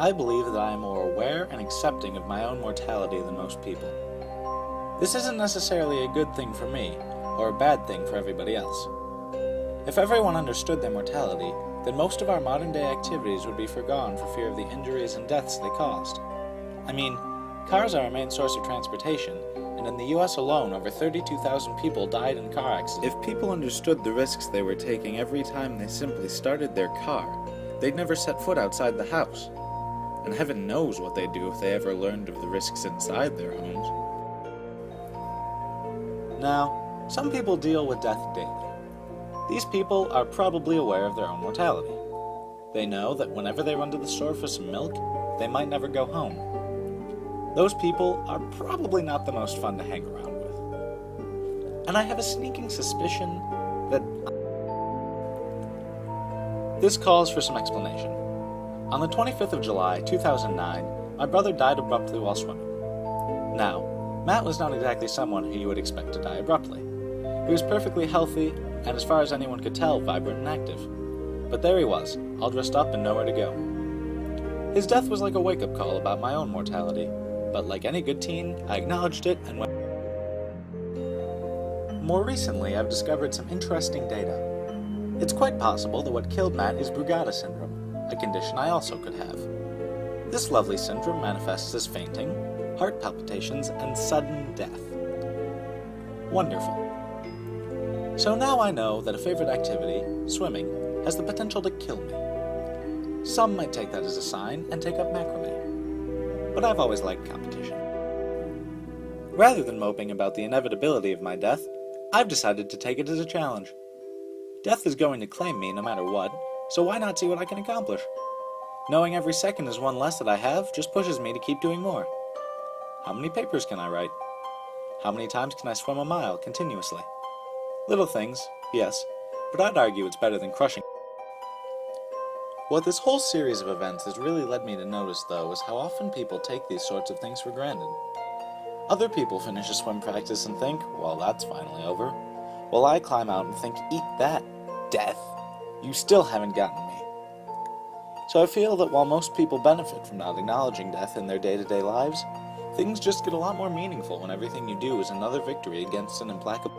I believe that I am more aware and accepting of my own mortality than most people. This isn't necessarily a good thing for me, or a bad thing for everybody else. If everyone understood their mortality, then most of our modern-day activities would be forgone for fear of the injuries and deaths they caused. I mean, cars are our main source of transportation, and in the US alone, over 32,000 people died in car accidents. If people understood the risks they were taking every time they simply started their car, they'd never set foot outside the house. And heaven knows what they'd do if they ever learned of the risks inside their homes. Now, some people deal with death daily. These people are probably aware of their own mortality. They know that whenever they run to the store for some milk, they might never go home. Those people are probably not the most fun to hang around with. And I have a sneaking suspicion that this calls for some explanation. On the 25th of July, 2009, my brother died abruptly while swimming. Now, Matt was not exactly someone who you would expect to die abruptly. He was perfectly healthy, and as far as anyone could tell, vibrant and active. But there he was, all dressed up and nowhere to go. His death was like a wake-up call about my own mortality, but like any good teen, I acknowledged it and went. More recently, I've discovered some interesting data. It's quite possible that what killed Matt is Brugada syndrome, a condition I also could have. This lovely syndrome manifests as fainting, heart palpitations, and sudden death. Wonderful. So now I know that a favorite activity, swimming, has the potential to kill me. Some might take that as a sign and take up macrame. But I've always liked competition. Rather than moping about the inevitability of my death, I've decided to take it as a challenge. Death is going to claim me no matter what, so why not see what I can accomplish? Knowing every second is one less that I have just pushes me to keep doing more. How many papers can I write? How many times can I swim a mile continuously? Little things, yes, but I'd argue it's better than crushing. What this whole series of events has really led me to notice, though, is how often people take these sorts of things for granted. Other people finish a swim practice and think, well, that's finally over. While I climb out and think, eat that, death. You still haven't gotten me. So I feel that while most people benefit from not acknowledging death in their day-to-day lives, things just get a lot more meaningful when everything you do is another victory against an implacable